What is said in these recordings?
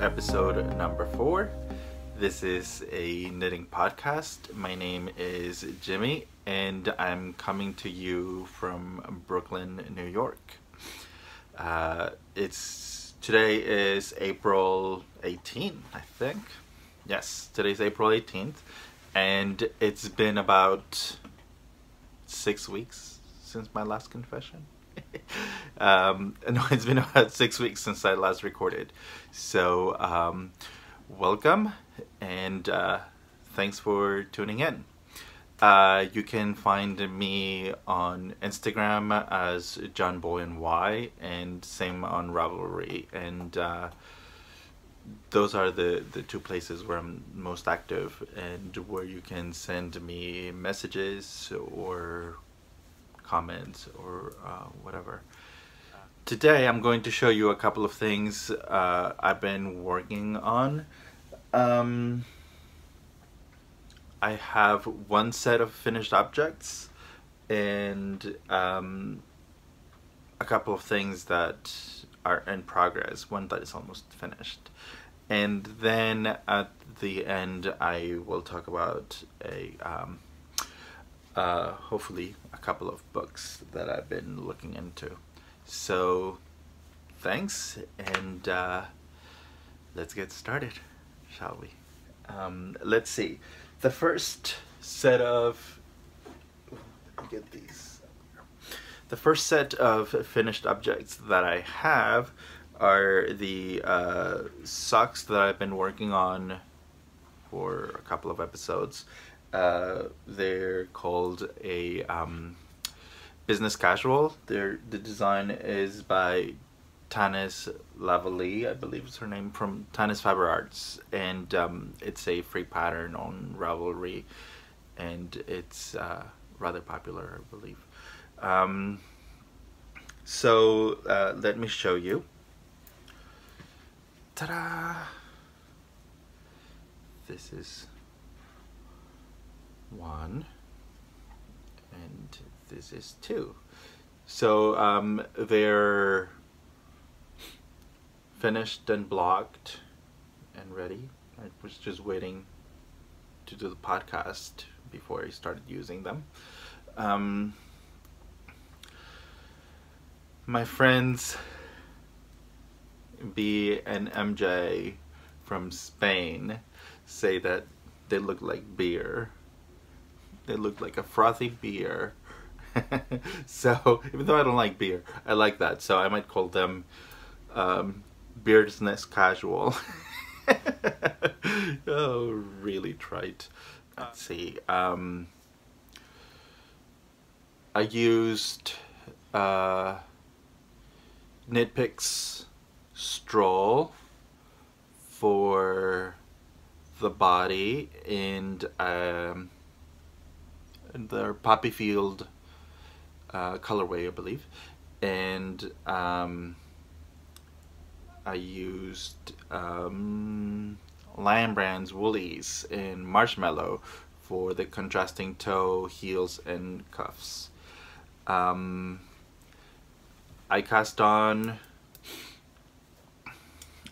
episode number 4. This is a knitting podcast. My name is Jimmy and I'm coming to you from Brooklyn, New York. Today is April 18th, I think. Yes, today's April 18th, and it's been about 6 weeks since my last confession. No, it's been about 6 weeks since I last recorded. So, welcome, and thanks for tuning in. You can find me on Instagram as JonBoyNY, and same on Ravelry, and those are the two places where I'm most active and where you can send me messages or comments or whatever. Today I'm going to show you a couple of things I've been working on. I have one set of finished objects and a couple of things that are in progress, one that is almost finished. And then at the end I will talk about hopefully a couple of books that I've been looking into. So thanks, and let's get started, shall we? Let's see. The first set of The first set of finished objects that I have are the socks that I've been working on for a couple of episodes. They're called a business casual. The design is by Tanis Lavallee, I believe is her name, from Tanis Fiber Arts, and it's a free pattern on Ravelry, and it's rather popular, I believe. So let me show you. Ta-da! This is one, and this is two. So they're finished and blocked and ready. I was just waiting to do the podcast before I started using them. My friends B and MJ from Spain say that they look like beer. They look like a frothy beer. So even though I don't like beer, I like that, so I might call them business casual. Oh, really trite. Let's see. I used Knitpicks Stroll for the body, and the Poppy Field colorway, I believe, and I used Lion Brand's Woolies in Marshmallow for the contrasting toe, heels, and cuffs. I cast on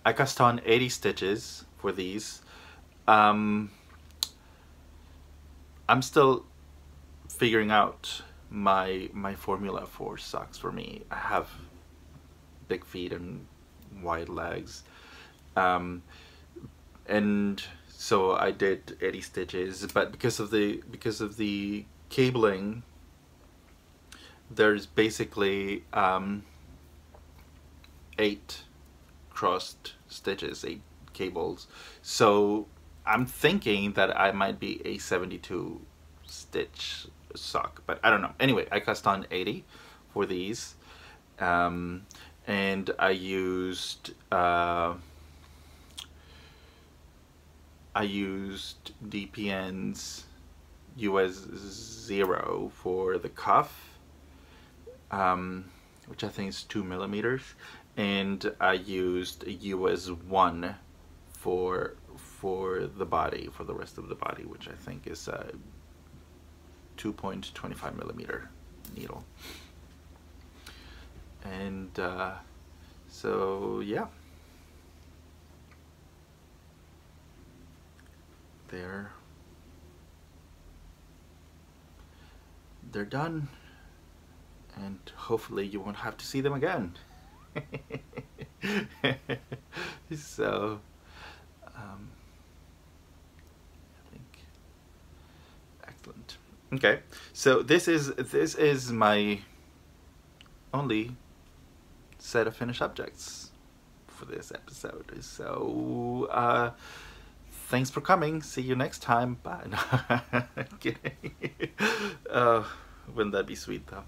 80 stitches for these. I'm still figuring out my formula for socks for me. I have big feet and wide legs, and so I did 80 stitches, but because of the cabling, there's basically 8 crossed stitches, 8 cables. So I'm thinking that I might be a 72 stitch sock, but I don't know. Anyway, I cast on 80 for these, and I used DPNs US 0 for the cuff, which I think is 2 millimeters, and I used US 1 for the body, for the rest of the body, which I think is a 2.25 millimeter needle. And so yeah, they're done, and hopefully you won't have to see them again. So I think excellent. Okay, so this is my only set of finished objects for this episode. So thanks for coming. See you next time. Bye. No, kidding. Wouldn't that be sweet though?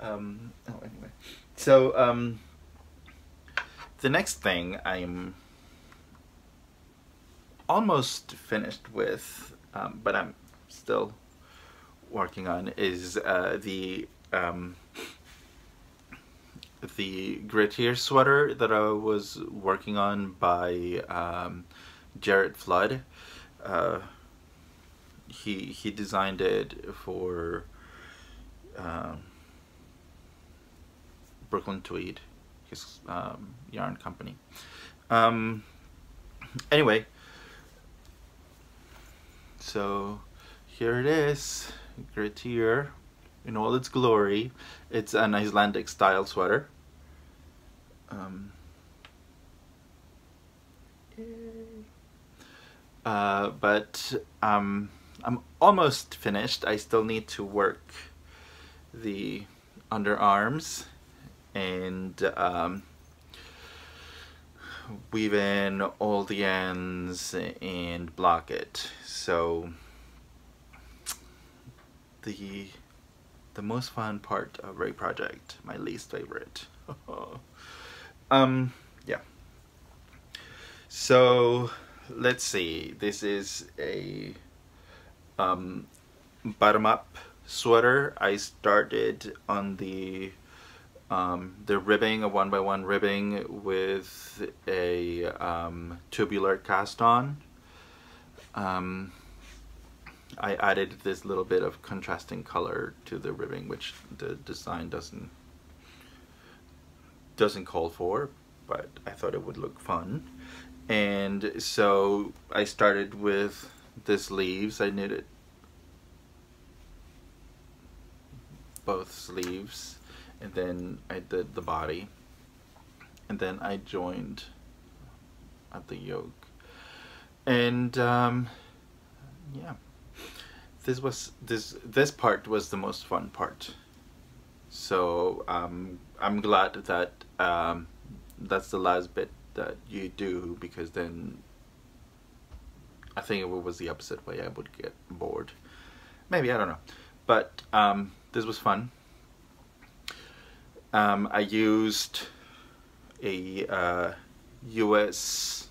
Anyway, so the next thing I'm almost finished with, but I'm still working on, is the Grettir sweater that I was working on by Jared Flood. He designed it for Brooklyn Tweed, his yarn company. Anyway, so here it is, Grettir in all its glory. It's an Icelandic style sweater. But I'm almost finished. I still need to work the underarms and weave in all the ends and block it. So the most fun part of every project, my least favorite. Yeah. So let's see. This is a bottom-up sweater. I started on the ribbing, a 1x1 ribbing with a tubular cast on. I added this little bit of contrasting color to the ribbing, which the design doesn't call for, but I thought it would look fun. And so I started with the sleeves. I knitted both sleeves, and then I did the body, and then I joined at the yoke. And yeah, this part was the most fun part. So I'm glad that that's the last bit that you do, because then I think if it was the opposite way, I would get bored. Maybe, I don't know. But this was fun. I used a US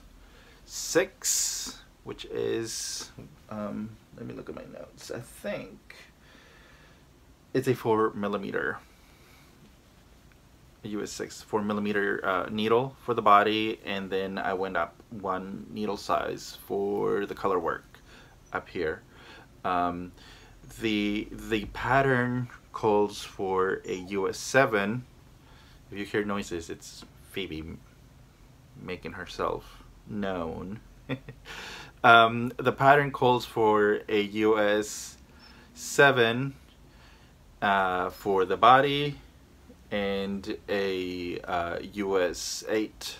6, which is, let me look at my notes. I think it's a 4mm, a US 6 4mm needle for the body, and then I went up one needle size for the color work up here. The pattern calls for a US 7. If you hear noises, it's Phoebe making herself known. The pattern calls for a US 7 for the body, and a US 8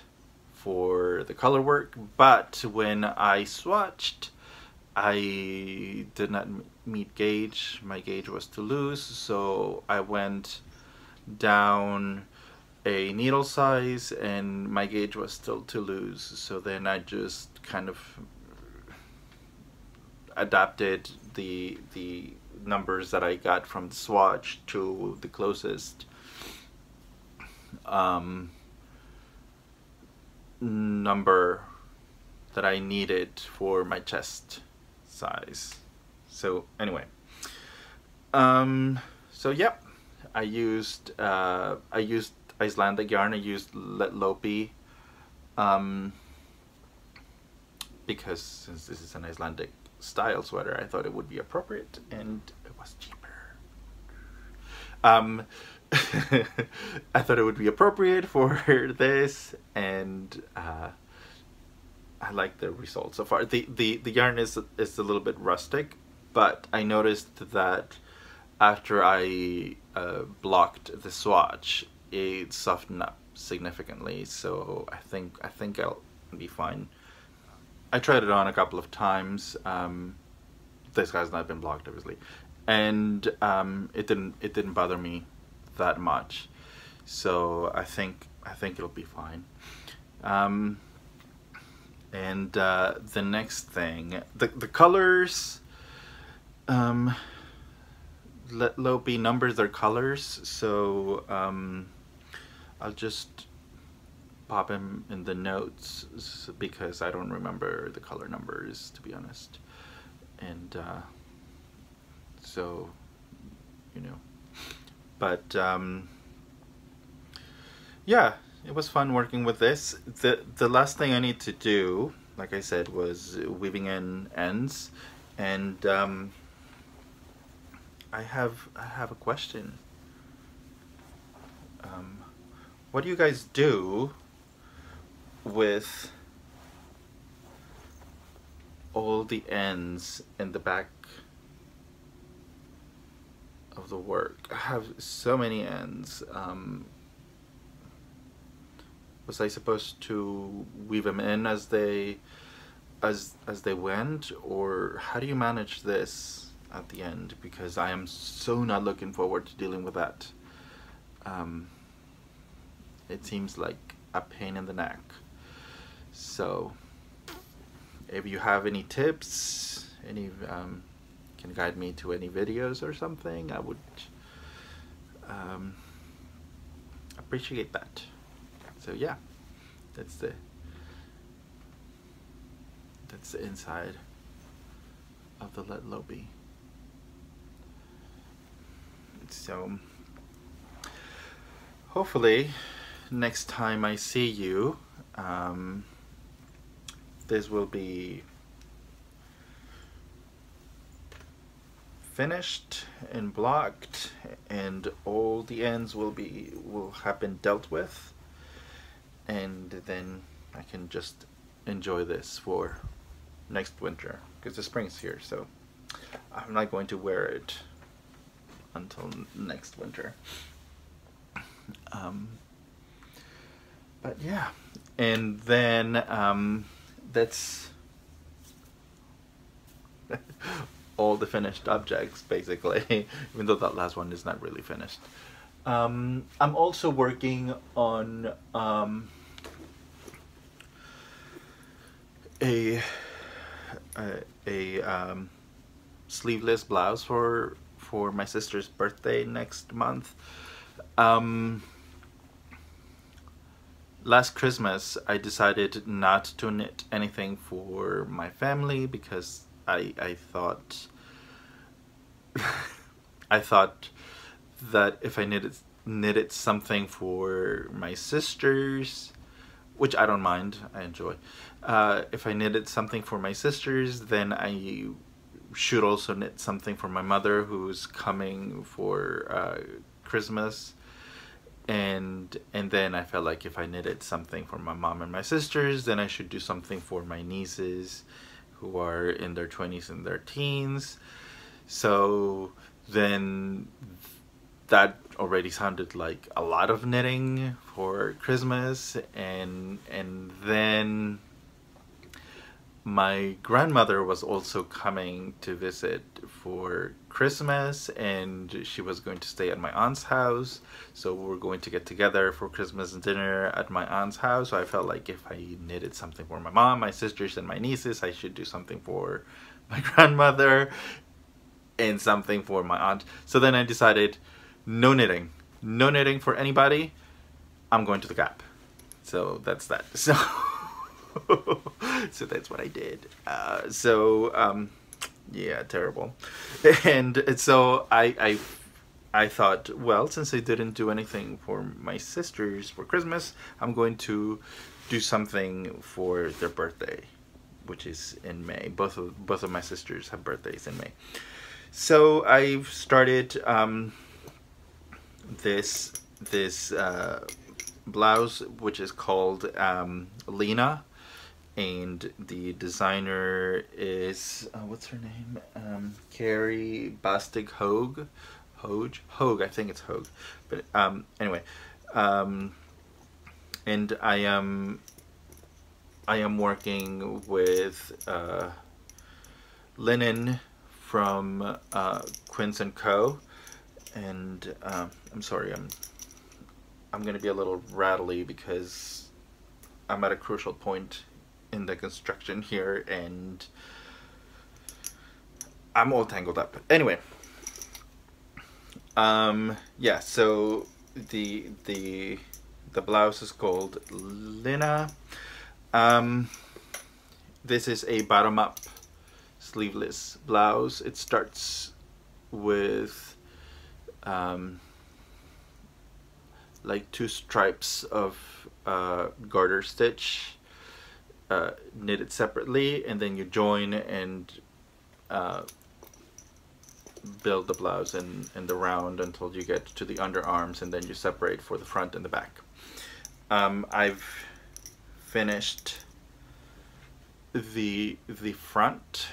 for the color work. But when I swatched, I did not meet gauge. My gauge was too loose, so I went down a needle size and my gauge was still too loose. So then I just kind of adapted the numbers that I got from the swatch to the closest number that I needed for my chest size. So anyway, so yep, I used Icelandic yarn. I used Léttlopi, because since this is an Icelandic style sweater, I thought it would be appropriate, and it was cheaper. I thought it would be appropriate for this, and I like the result so far. The yarn is a little bit rustic, but I noticed that after I blocked the swatch, it softened up significantly. So I think I'll be fine. I tried it on a couple of times. This has not been blocked, obviously, and it didn't bother me that much. So I think it'll be fine. And the next thing, the colors, Léttlopi numbers their colors, so I'll just pop them in the notes because I don't remember the color numbers, to be honest. And so, you know, but yeah, it was fun working with this. The last thing I need to do, like I said, was weaving in ends, and I have a question. What do you guys do with all the ends in the back of the work? I have so many ends. Was I supposed to weave them in as they went, or how do you manage this at the end? Because I am so not looking forward to dealing with that. It seems like a pain in the neck. So if you have any tips, any can guide me to any videos or something, I would appreciate that. So yeah, that's the inside of the Léttlopi. So hopefully next time I see you, this will be finished and blocked, and all the ends will have been dealt with, and then I can just enjoy this for next winter, because the spring's here, so I'm not going to wear it until next winter. But yeah, and then that's all the finished objects, basically, even though that last one is not really finished. I'm also working on a sleeveless blouse for my sister's birthday next month. Last Christmas I decided not to knit anything for my family because I thought I thought that if I knitted something for my sisters, which I don't mind, I enjoy, if I knitted something for my sisters, then I should also knit something for my mother, who's coming for Christmas. And then I felt like if I knitted something for my mom and my sisters, then I should do something for my nieces who are in their 20s and their teens. So then that already sounded like a lot of knitting for Christmas, and then my grandmother was also coming to visit for Christmas, and she was going to stay at my aunt's house, so we were going to get together for Christmas dinner at my aunt's house. So I felt like if I knitted something for my mom, my sisters, and my nieces, I should do something for my grandmother and something for my aunt. So then I decided, no knitting for anybody. I'm going to the Gap. So that's that. So so that's what I did. Yeah, terrible. And so I thought, well, since I didn't do anything for my sisters for Christmas, I'm going to do something for their birthday, which is in May. Both of my sisters have birthdays in May. So I've started this blouse, which is called Lena, and the designer is what's her name? Carrie Bastig Hogue, I think it's Hogue, but anyway, and I am working with linen from Quince & Co. And I'm sorry, I'm gonna be a little rattly because I'm at a crucial point in the construction here and I'm all tangled up. Anyway, yeah, so the blouse is called Lina. This is a bottom-up sleeveless blouse. It starts with like 2 stripes of garter stitch knitted separately, and then you join and build the blouse in the round until you get to the underarms, and then you separate for the front and the back. I've finished the front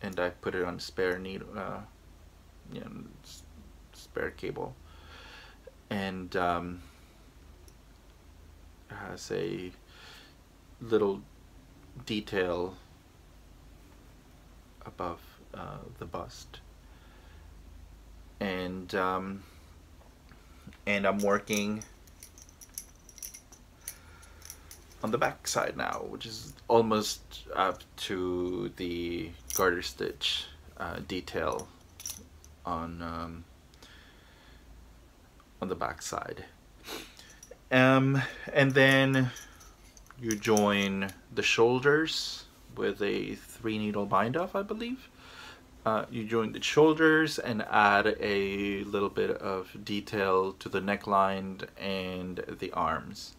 and I put it on spare needle, you know, spare cable, and has a little detail above the bust, and I'm working on the back side now, which is almost up to the garter stitch detail on the back side. And then you join the shoulders with a 3-needle bind off, I believe. You join the shoulders and add a little bit of detail to the neckline and the arms,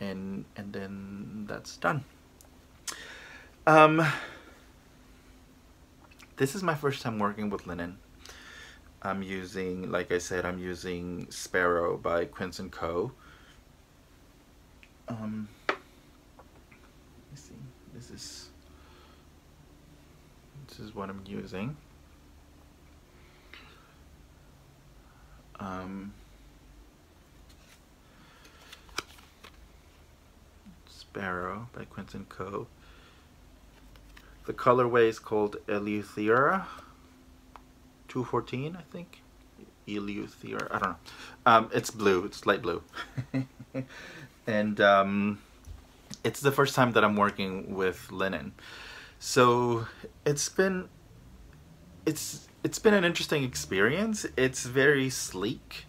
and then that's done. This is my first time working with linen. I'm using, like I said, I'm using Sparrow by Quince & Co. Let me see. This is what I'm using. Sparrow by Quince & Co. The colorway is called Eleuthera 214, I think. Eleuthera, I don't know. It's blue, it's light blue. And it's the first time that I'm working with linen. So it's been an interesting experience. It's very sleek.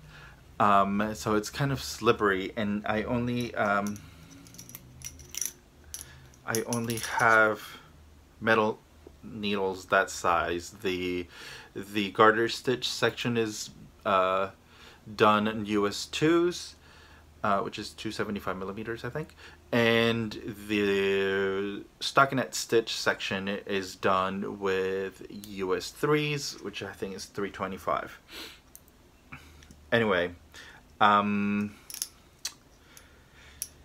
So it's kind of slippery, and I only have metal needles that size. The garter stitch section is done in US 2s, which is 275 millimeters, I think, and the stockinette stitch section is done with US 3s, which I think is 325. Anyway,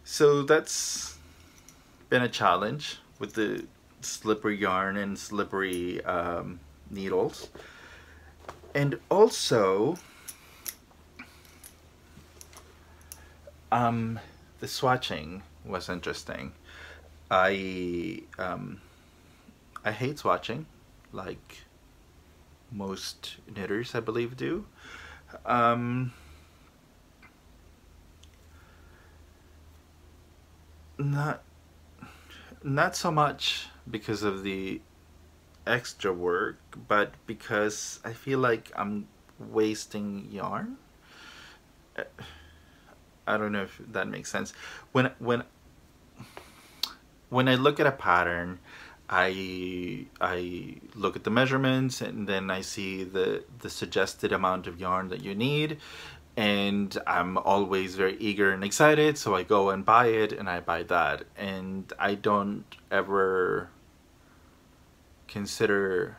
so that's been a challenge with the slippery yarn and slippery needles. And also the swatching was interesting. I hate swatching, like most knitters I believe do. Not so much because of the extra work, but because I feel like I'm wasting yarn. I don't know if that makes sense. When I look at a pattern, I look at the measurements, and then I see the suggested amount of yarn that you need, and I'm always very eager and excited, so I go and buy it, and I buy that, and I don't ever consider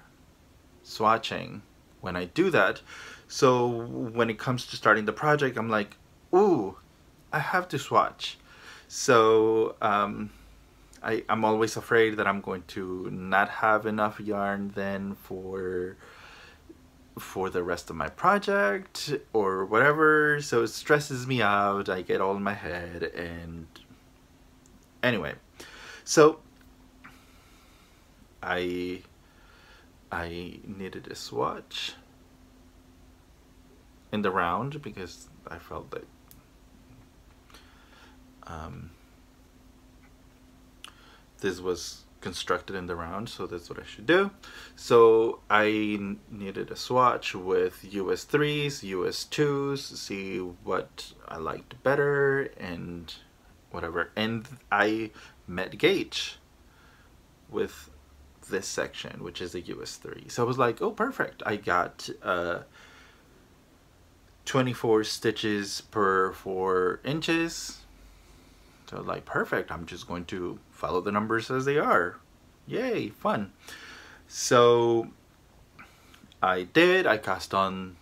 swatching when I do that. So when it comes to starting the project, I'm like, ooh, I have to swatch. So I'm always afraid that I'm going to not have enough yarn then for the rest of my project or whatever, so it stresses me out. I get all in my head. And anyway, so I needed a swatch in the round because I felt that this was constructed in the round, so that's what I should do. So I needed a swatch with US 3s, US 2s, see what I liked better and whatever. And I met gauge with this section, which is a US 3. So I was like, oh, perfect. I got 24 stitches per 4 inches. So like, perfect. I'm just going to follow the numbers as they are. Yay, fun. So I did. I cast on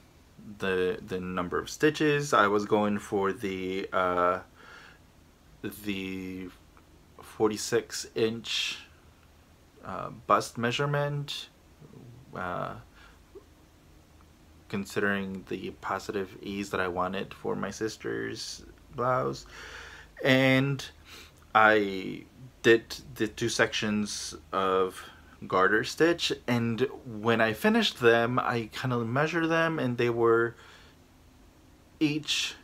the number of stitches. I was going for the 46-inch bust measurement, considering the positive ease that I wanted for my sister's blouse. And I did the 2 sections of garter stitch, and when I finished them, I kind of measured them, and they were each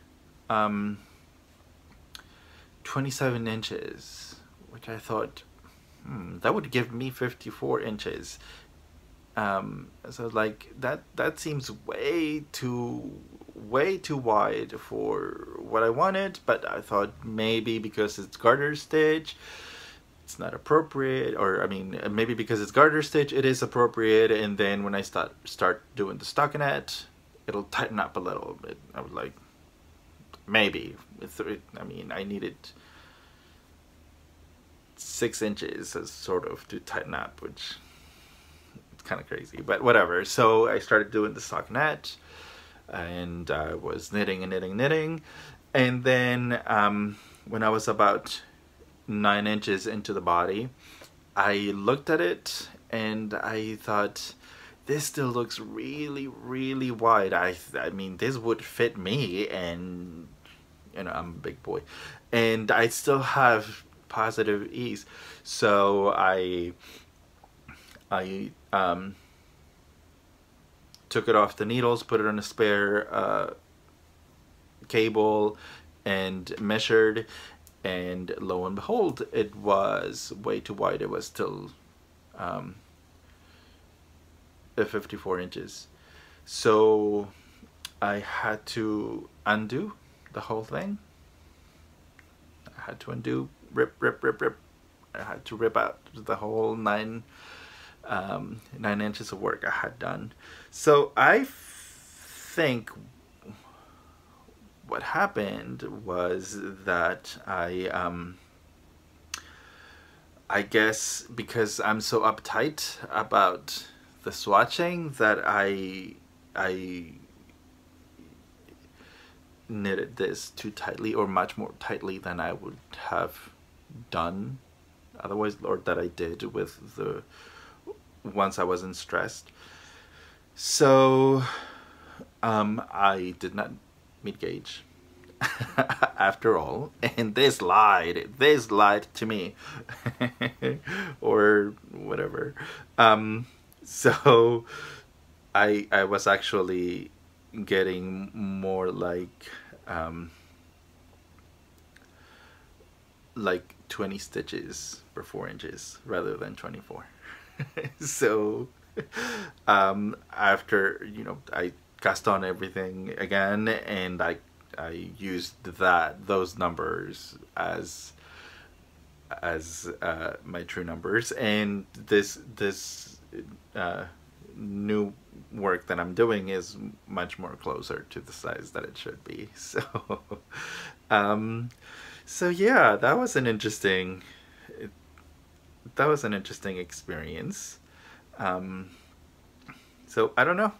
27 inches, which I thought, that would give me 54 inches. So like that seems way too wide for what I wanted, but I thought maybe because it's garter stitch it's not appropriate, or I mean maybe because it's garter stitch it is appropriate, and then when I start doing the stockinette it'll tighten up a little bit. I was like, maybe I mean I needed 6 inches as sort of to tighten up, which it's kind of crazy, but whatever. So I started doing the stockinette, and I was knitting and knitting, and then when I was about 9 inches into the body, I looked at it and I thought, this still looks really wide. I mean this would fit me, and you know I'm a big boy, and I still have positive ease. So I took it off the needles, put it on a spare cable, and measured, and lo and behold, it was way too wide. It was still 54 inches. So I had to undo the whole thing. I had to undo, rip. I had to rip out the whole 9 inches of work I had done. So I think what happened was that I guess because I'm so uptight about the swatching that I knitted this too tightly, or much more tightly than I would have done otherwise, or that I did with the once I wasn't stressed. So I did not meet gauge after all, and this lied to me or whatever. So I was actually getting more like 20 stitches per 4 inches rather than 24. So after, you know, I cast on everything again, and I used those numbers as my true numbers, and this new work that I'm doing is much more closer to the size that it should be. So so yeah, that was an interesting experience. So I don't know,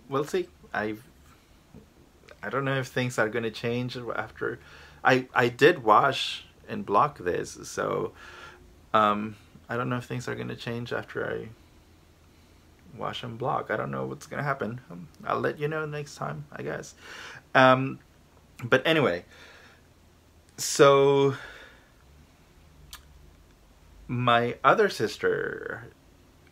we'll see. I don't know if things are gonna change after I did wash and block this, so I don't know if things are going to change after I wash and block. I don't know what's going to happen. I'll let you know next time, I guess. But anyway, so my other sister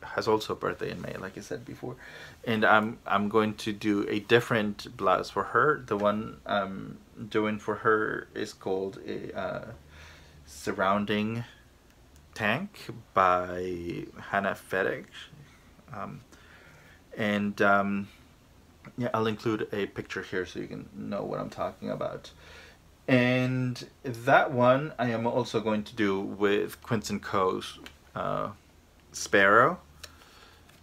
has also a birthday in May, like I said before, and I'm going to do a different blouse for her. The one I'm doing for her is called a Surrounding Tank by Hannah Fedek. Yeah, I'll include a picture here so you can know what I'm talking about. And that one I am also going to do with Quince & Co.'s Sparrow,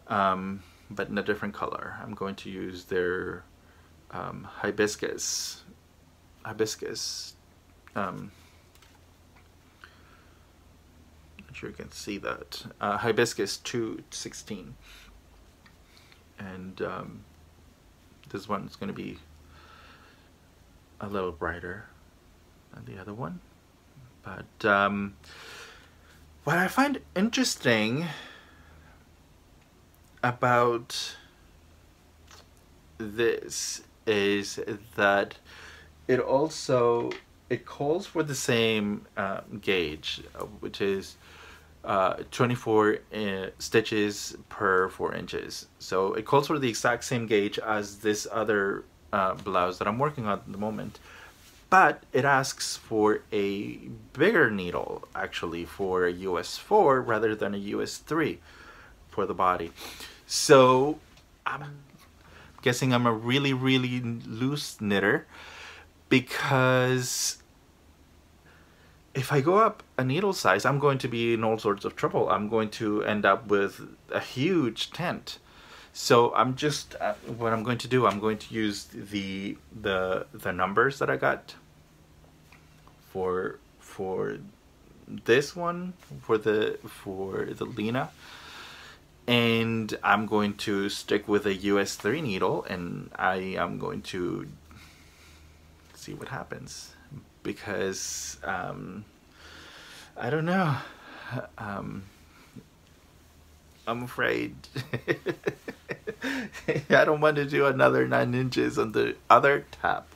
but in a different color. I'm going to use their hibiscus. I'm not sure you can see that. Hibiscus 216. And this one is going to be a little brighter than the other one. But what I find interesting about this is that it calls for the same gauge, which is 24 stitches per 4 inches. So it calls for the exact same gauge as this other blouse that I'm working on at the moment, but it asks for a bigger needle, actually, for a US 4 rather than a US 3 for the body. So I'm guessing I'm a really loose knitter, because if I go up a needle size, I'm going to be in all sorts of trouble. I'm going to end up with a huge tent. So I'm just what I'm going to do, I'm going to use the numbers that I got for this one, for the Lena, and I'm going to stick with a US 3 needle, and I am going to see what happens. Because I don't know, I'm afraid I don't want to do another 9 inches on the other tap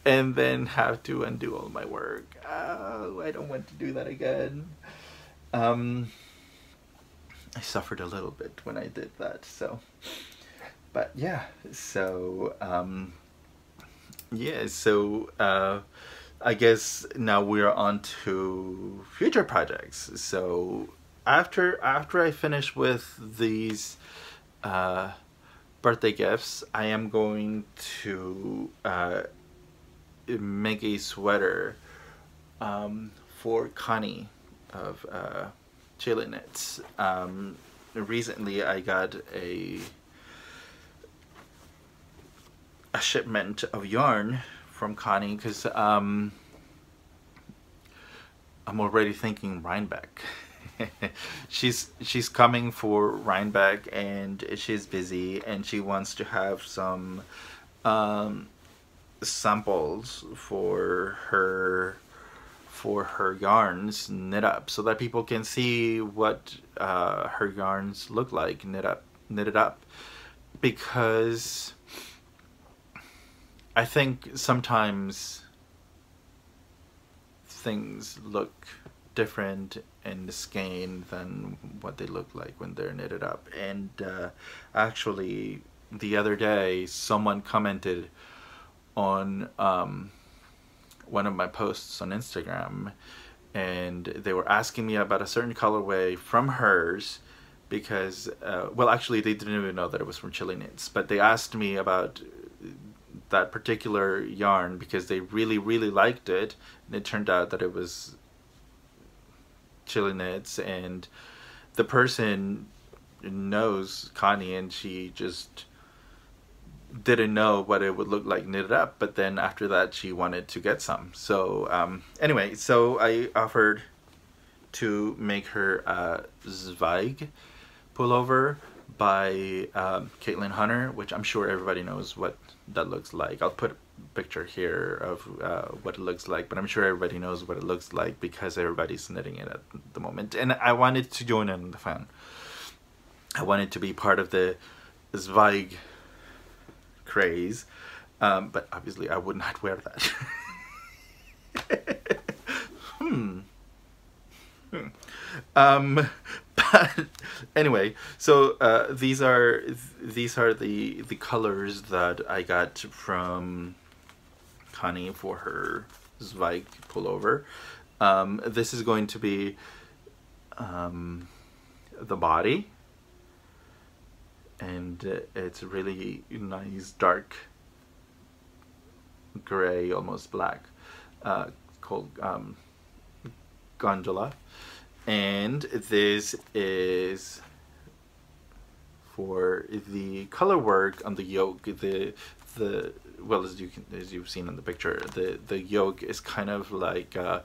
and then have to undo all my work. Oh, I don't want to do that again. I suffered a little bit when I did that, so, but yeah, so yeah, so I guess now we're on to future projects. So after I finish with these birthday gifts, I am going to make a sweater for Connie of Chili Knits. Recently I got a shipment of yarn from Connie, because I'm already thinking Rhinebeck. she's coming for Rhinebeck, and she's busy, and she wants to have some samples for her yarns knit up, so that people can see what her yarns look like knitted up, because I think sometimes things look different in the skein than what they look like when they're knitted up. And actually, the other day, someone commented on one of my posts on Instagram, and they were asking me about a certain colorway from hers, because, well, actually, they didn't even know that it was from Chili Knits, but they asked me about that particular yarn because they really liked it, and it turned out that it was Chili Knits, and the person knows Connie, and she just didn't know what it would look like knitted up, but then after that she wanted to get some. So anyway, so I offered to make her a Zweig pullover by Caitlin Hunter, which I'm sure everybody knows what that looks like. I'll put picture here of what it looks like, but I'm sure everybody knows what it looks like because everybody's knitting it at the moment. And I wanted to join in the fun. I wanted to be part of the Zweig craze, but obviously I would not wear that. But anyway, so these are the colors that I got from Connie for her Zweig pullover. This is going to be the body, and it's really nice dark gray, almost black, called gondola. And this is for the color work on the yoke. The well, as you've seen in the picture, the yoke is kind of like a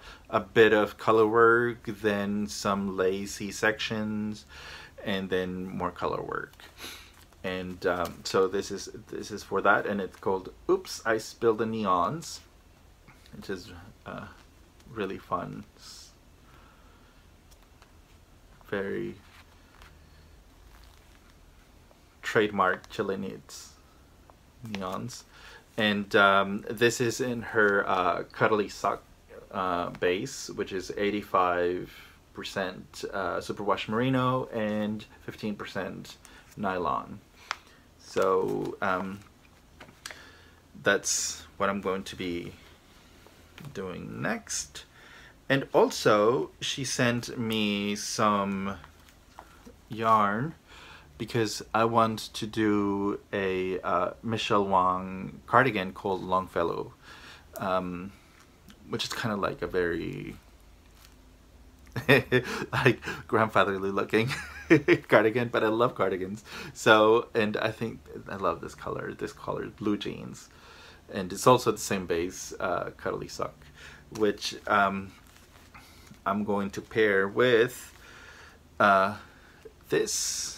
bit of color work, then some lacy sections, and then more color work. And so this is for that, and it's called "Oops, I Spilled the Neons," which is really fun. Very trademark Chile Knits neons. And this is in her cuddly sock base, which is 85% superwash merino and 15% nylon. So that's what I'm going to be doing next. And also, she sent me some yarn because I want to do a Michelle Wang cardigan called Longfellow, which is kind of like a very like grandfatherly looking cardigan, but I love cardigans. So, and I think I love this color. This color is blue jeans, and it's also the same base, cuddly sock, which I'm going to pair with this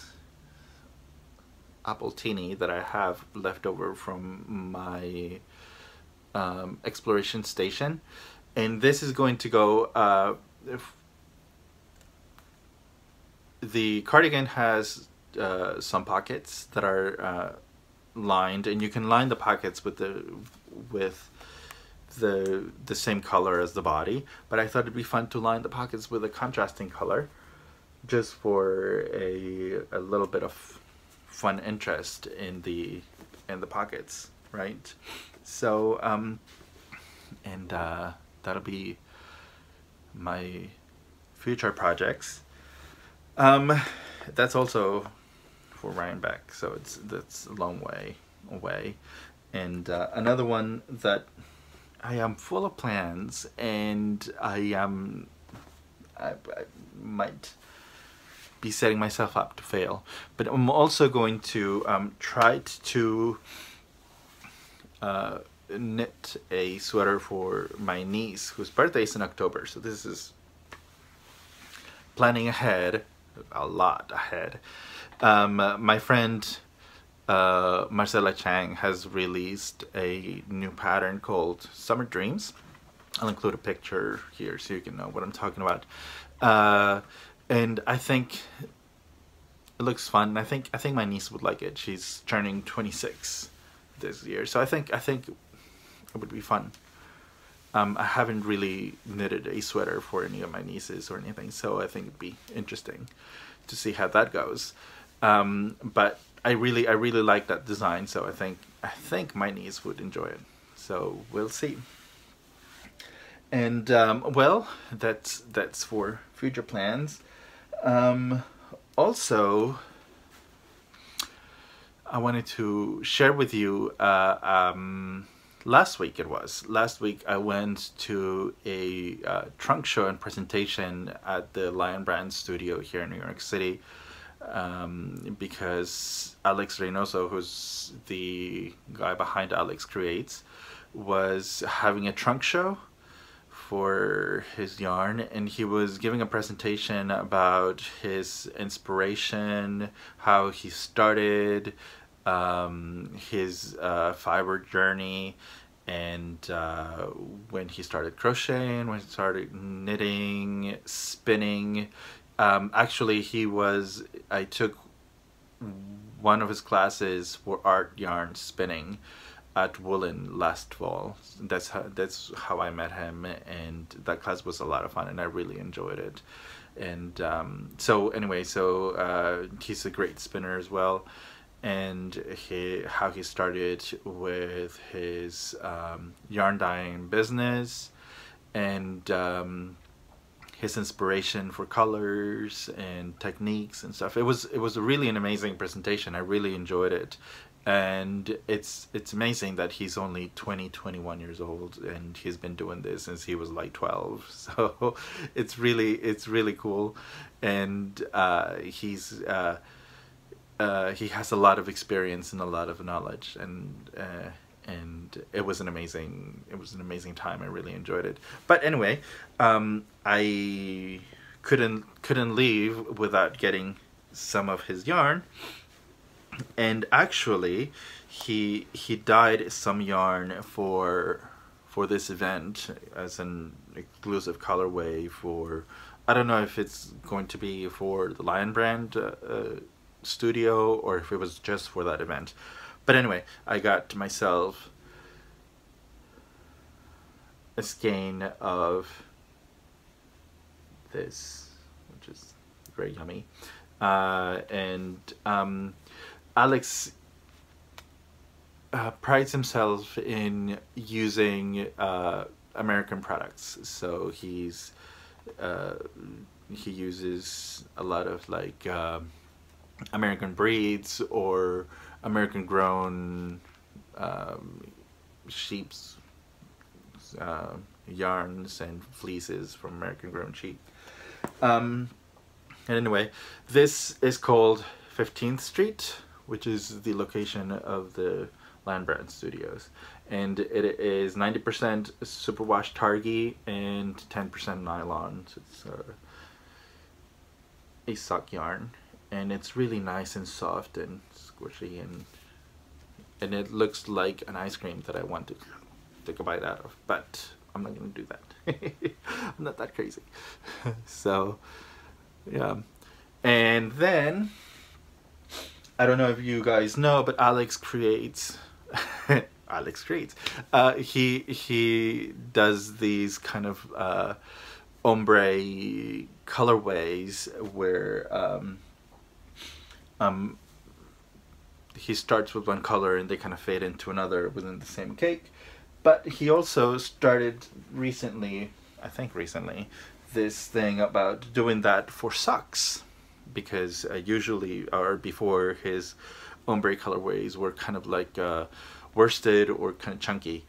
appletini that I have left over from my exploration station, and this is going to go. The cardigan has some pockets that are lined, and you can line the pockets with the same color as the body, but I thought it'd be fun to line the pockets with a contrasting color, just for a little bit of fun interest in the pockets, right? So and that'll be my future projects. That's also for Rhinebeck, so that's a long way away. And another one that I am full of plans, and I might be setting myself up to fail, but I'm also going to try to knit a sweater for my niece whose birthday is in October. So this is planning ahead, a lot ahead. My friend Marcella Chang has released a new pattern called Summer Dreams. I'll include a picture here so you can know what I'm talking about. And I think it looks fun. I think my niece would like it. She's turning 26 this year, so I think it would be fun. I haven't really knitted a sweater for any of my nieces or anything, so I think it'd be interesting to see how that goes. But I really like that design, so I think my niece would enjoy it. So we'll see. And well, that's for future plans. Also, I wanted to share with you. Last week I went to a trunk show and presentation at the Lion Brand studio here in New York City, because Alex Reynoso, who's the guy behind Alex Creates, was having a trunk show for his yarn, and he was giving a presentation about his inspiration, how he started, his fiber journey, and when he started crocheting, when he started knitting, spinning. Actually, I took one of his classes for art yarn spinning at Woolen last fall. That's how I met him, and that class was a lot of fun, and I really enjoyed it. And so anyway, he's a great spinner as well, and how he started with his yarn dyeing business, and his inspiration for colors and techniques and stuff. It was really an amazing presentation. I really enjoyed it, and it's amazing that he's only 21 years old, and he's been doing this since he was like 12. So it's really cool, and he has a lot of experience and a lot of knowledge, and it was an amazing time. I really enjoyed it. But anyway, I couldn't leave without getting some of his yarn. And actually, he dyed some yarn for this event as an exclusive colorway for, I don't know if it's going to be for the Lion brand studio or if it was just for that event. But anyway, I got myself a skein of this, which is very yummy, and Alex prides himself in using American products. So he uses a lot of like American breeds or American grown sheep's yarns and fleeces from American grown sheep. And anyway, this is called 15th Street, which is the location of the Land Brand Studios, and it is 90% superwash targi and 10% nylon. So it's a sock yarn, and it's really nice and soft and squishy, and it looks like an ice cream that I want to take a bite out of, but I'm not gonna do that. I'm not that crazy. So yeah, and then I don't know if you guys know, but Alex creates he does these kind of ombre colorways where he starts with one color and they kind of fade into another within the same cake. But he also started recently, I think recently, this thing about doing that for socks, because usually, or before, his ombre colorways were kind of like worsted or kind of chunky.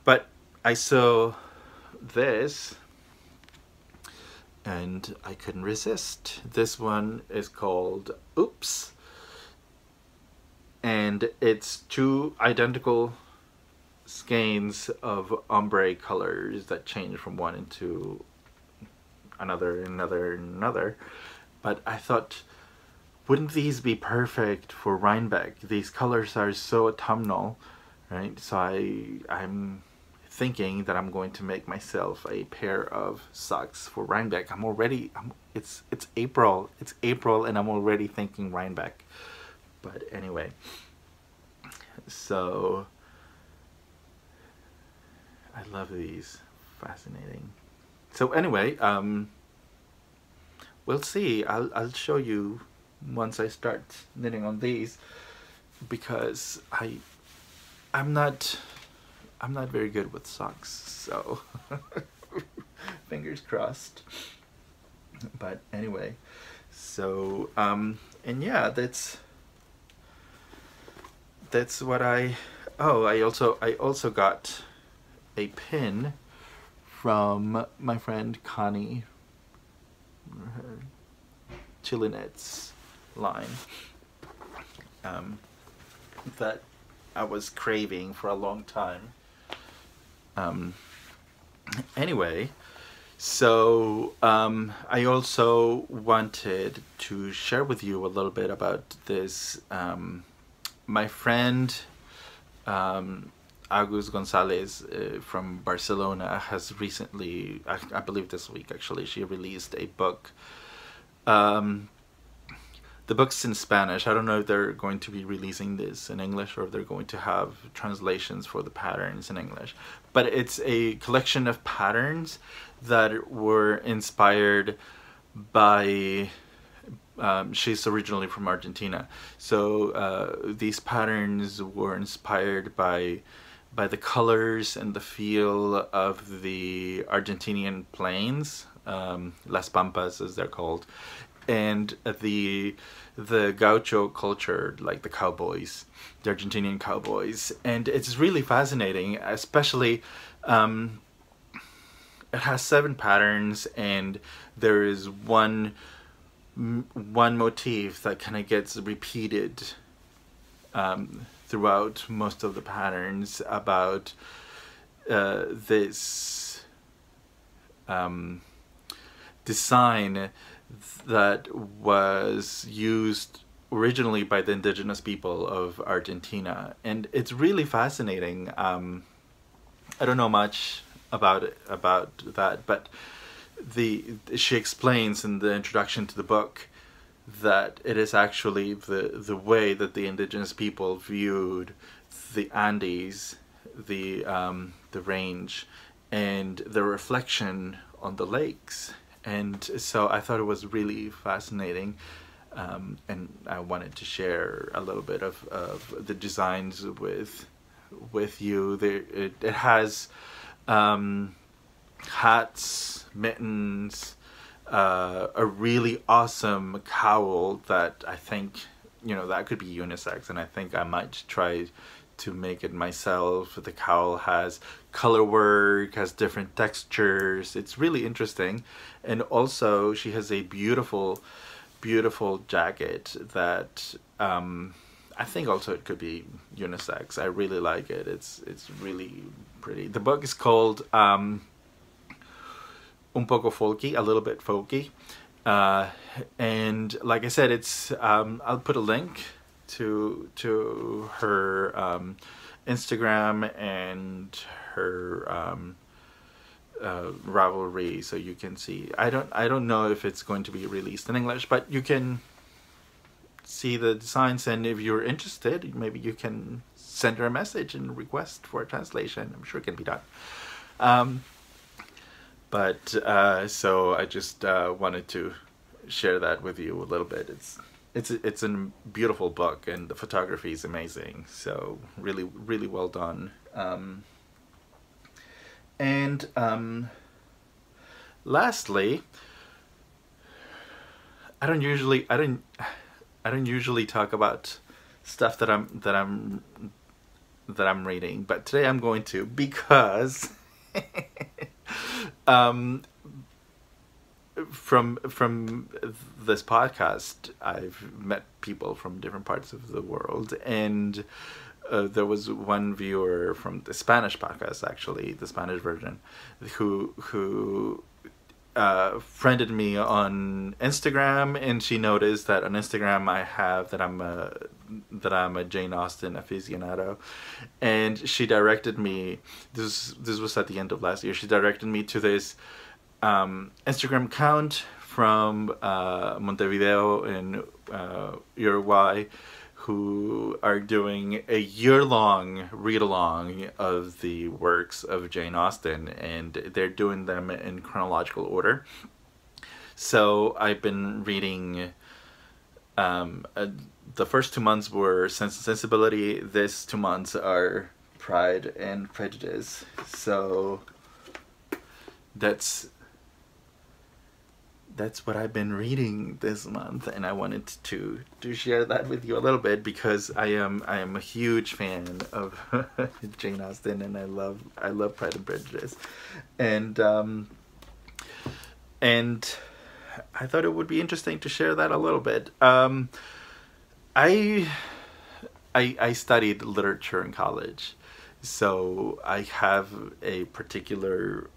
But I saw this and I couldn't resist. This one is called Oops, and it's two identical skeins of ombre colors that change from one into another. But I thought, wouldn't these be perfect for Rhinebeck? These colors are so autumnal, right? So I'm thinking that I'm going to make myself a pair of socks for Rhinebeck. It's April, and I'm already thinking Rhinebeck. But anyway, so I love these. Fascinating. So anyway, we'll see. I'll show you once I start knitting on these, because I'm not very good with socks, so fingers crossed. But anyway, so and yeah, that's what I also got a pin from my friend Connie, her Chili Knits line, that I was craving for a long time. Anyway, so I also wanted to share with you a little bit about this. My friend Agus Gonzalez from Barcelona has recently, I believe this week actually, she released a book. The book's in Spanish. I don't know if they're going to be releasing this in English or if they're going to have translations for the patterns in English. But it's a collection of patterns that were inspired by, she's originally from Argentina. So these patterns were inspired by the colors and the feel of the Argentinian plains, Las Pampas as they're called, and the gaucho culture, like the cowboys, the Argentinian cowboys. And it's really fascinating, especially it has 7 patterns, and there is one motif that kind of gets repeated throughout most of the patterns about this design that was used originally by the indigenous people of Argentina. And it's really fascinating. I don't know much about that, but she explains in the introduction to the book that it is actually the way that the indigenous people viewed the Andes, the range, and the reflection on the lakes. And so I thought it was really fascinating, and I wanted to share a little bit of the designs with you. It has hats, mittens, a really awesome cowl that I think, you know, that could be unisex, and I think I might try to make it myself. The cowl has color work, has different textures. It's really interesting. And also she has a beautiful jacket that I think also it could be unisex. I really like it. It's really pretty. The book is called Un poco folky, a little bit folky, and like I said, it's I'll put a link to her Instagram and her Ravelry, so you can see. I don't know if it's going to be released in English, but you can see the designs, and if you're interested, maybe you can send her a message and request for a translation. I'm sure it can be done. So I just wanted to share that with you a little bit. It's a beautiful book, and the photography is amazing. So really well done. Lastly, I don't usually talk about stuff that I'm reading, but today I'm going to, because from this podcast, I've met people from different parts of the world, and there was one viewer from the Spanish podcast, actually, the Spanish version, who friended me on Instagram, and she noticed that on Instagram I have that I'm a Jane Austen aficionado, and she directed me. This was at the end of last year. She directed me to this Instagram account from Montevideo in Uruguay, who are doing a year-long read-along of the works of Jane Austen, and they're doing them in chronological order. So I've been reading, the first 2 months were Sense and Sensibility, this 2 months are Pride and Prejudice. So that's what I've been reading this month, and I wanted to share that with you a little bit, because I am a huge fan of Jane Austen, and I love Pride and Prejudice, and I thought it would be interesting to share that a little bit. I studied literature in college, so I have a particular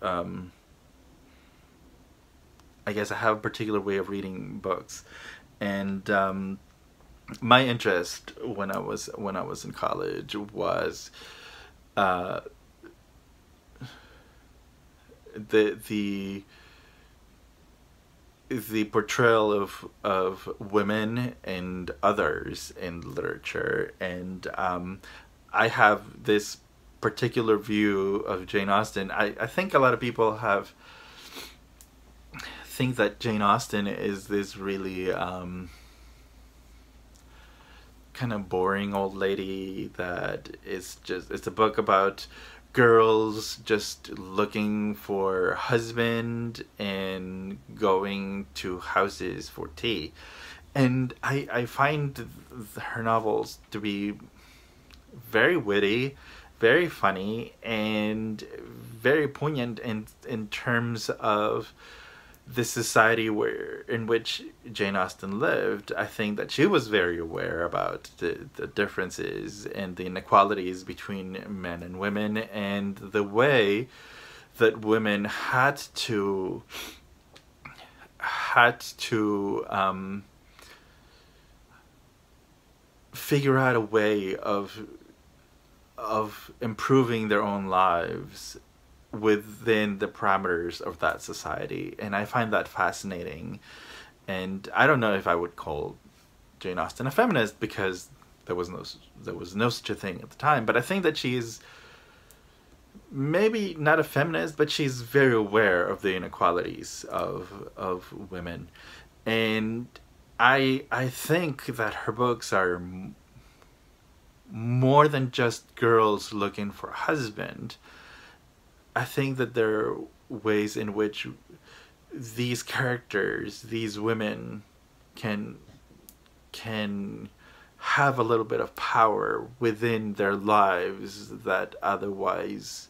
I guess I have a particular way of reading books, and my interest when I was in college was uh, the portrayal of women and others in literature. And I have this particular view of Jane Austen. I think a lot of people think that Jane Austen is this really kind of boring old lady that it's a book about girls just looking for husband and going to houses for tea. And I find her novels to be very witty, very funny, and very poignant in terms of the society in which Jane Austen lived. I think that she was very aware about the differences and the inequalities between men and women, and the way that women had to figure out a way of improving their own lives within the parameters of that society. And I find that fascinating. And I don't know if I would call Jane Austen a feminist, because there was no such a thing at the time, but I think that she's maybe not a feminist, but she's very aware of the inequalities of women. And I think that her books are more than just girls looking for a husband. I think that there are ways in which these characters, these women, can have a little bit of power within their lives that otherwise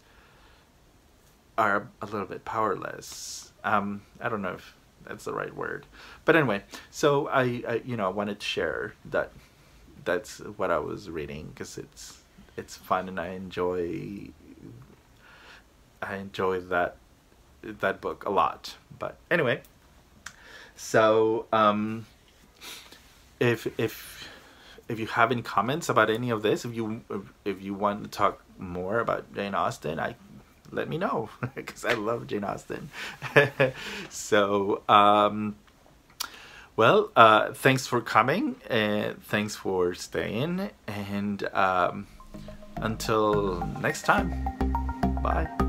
are a little bit powerless. I don't know if that's the right word, but anyway. So I wanted to share that. That's what I was reading, because it's fun, and I enjoy that book a lot. But anyway, so if you have any comments about any of this, if you want to talk more about Jane Austen, let me know, because I love Jane Austen. So well, thanks for coming, and thanks for staying, and until next time, bye.